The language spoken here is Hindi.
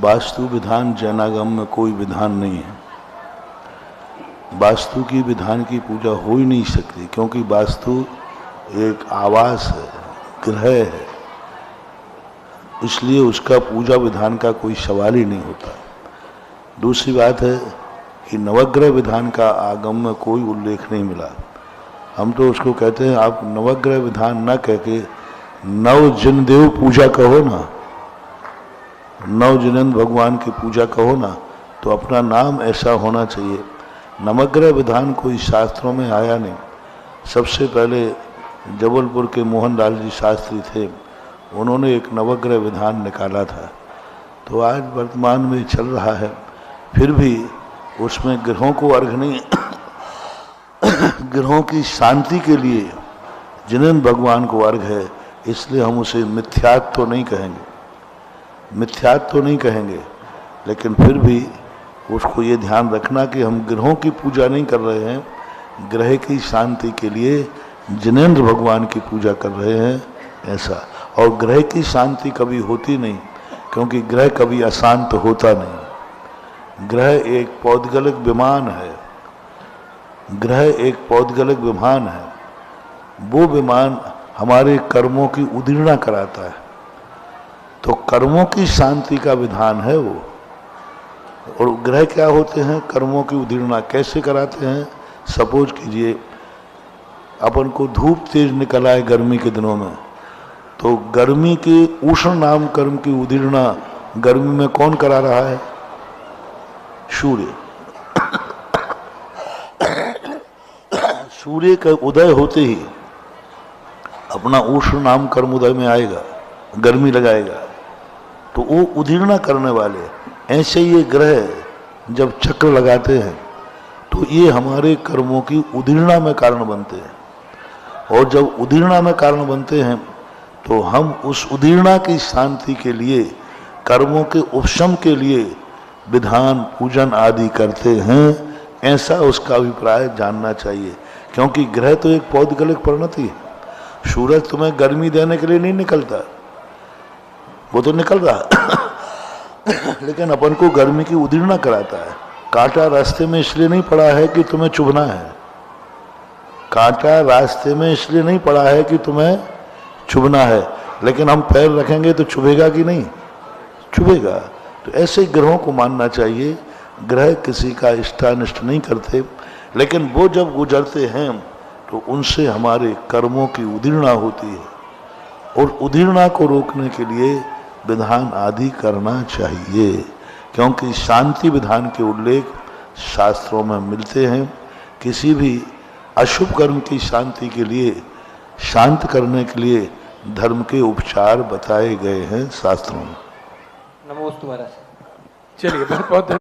वास्तु विधान जैनागम में कोई विधान नहीं है। वास्तु की विधान की पूजा हो ही नहीं सकती, क्योंकि वास्तु एक आवास है, ग्रह है, इसलिए उसका पूजा विधान का कोई सवाल ही नहीं होता। दूसरी बात है कि नवग्रह विधान का आगम में कोई उल्लेख नहीं मिला। हम तो उसको कहते हैं, आप नवग्रह विधान न कह के नव जिनदेव पूजा कहो ना, नव जिनेंद्र भगवान की पूजा कहो ना, तो अपना नाम ऐसा होना चाहिए। नवग्रह विधान कोई शास्त्रों में आया नहीं। सबसे पहले जबलपुर के मोहनलाल जी शास्त्री थे, उन्होंने एक नवग्रह विधान निकाला था, तो आज वर्तमान में चल रहा है। फिर भी उसमें ग्रहों को अर्घ नहीं ग्रहों की शांति के लिए जिनेंद्र भगवान को अर्घ है, इसलिए हम उसे मिथ्यात्व तो नहीं कहेंगे, मिथ्यात्व तो नहीं कहेंगे, लेकिन फिर भी उसको ये ध्यान रखना कि हम ग्रहों की पूजा नहीं कर रहे हैं, ग्रह की शांति के लिए जिनेंद्र भगवान की पूजा कर रहे हैं, ऐसा। और ग्रह की शांति कभी होती नहीं, क्योंकि ग्रह कभी अशांत होता नहीं। ग्रह एक पौद्गलिक विमान है, ग्रह एक पौद्गलिक विमान है। वो विमान हमारे कर्मों की उदीर्णा कराता है, तो कर्मों की शांति का विधान है वो। और ग्रह क्या होते हैं? कर्मों की उदीर्णा कैसे कराते हैं? सपोज कीजिए अपन को धूप तेज निकल आए गर्मी के दिनों में, तो गर्मी के उष्ण नाम कर्म की उदीर्णा गर्मी में कौन करा रहा है? सूर्य। सूर्य का उदय होते ही अपना उष्ण नाम कर्म उदय में आएगा, गर्मी लगाएगा, तो वो उदीर्णा करने वाले। ऐसे ये ग्रह जब चक्र लगाते हैं तो ये हमारे कर्मों की उदीर्णा में कारण बनते हैं, और जब उदीर्णा में कारण बनते हैं तो हम उस उदीर्णा की शांति के लिए, कर्मों के उपशम के लिए विधान पूजन आदि करते हैं, ऐसा उसका अभिप्राय जानना चाहिए। क्योंकि ग्रह तो एक पौद्गलिक परिणति है। सूरज तुम्हें गर्मी देने के लिए नहीं निकलता, वो तो निकल रहा लेकिन अपन को गर्मी की उदीर्णा कराता है। कांटा रास्ते में इसलिए नहीं पड़ा है कि तुम्हें चुभना है, कांटा रास्ते में इसलिए नहीं पड़ा है कि तुम्हें चुभना है, लेकिन हम पैर रखेंगे तो चुभेगा कि नहीं? चुभेगा। तो ऐसे ग्रहों को मानना चाहिए। ग्रह किसी का इष्टानिष्ट नहीं करते, लेकिन वो जब गुजरते हैं तो उनसे हमारे कर्मों की उदीर्णा होती है, और उदीर्णा को रोकने के लिए विधान आदि करना चाहिए, क्योंकि शांति विधान के उल्लेख शास्त्रों में मिलते हैं। किसी भी अशुभ कर्म की शांति के लिए, शांत करने के लिए धर्म के उपचार बताए गए हैं शास्त्रों में। नमोस्तु महाराज। चलिए बहुत बहुत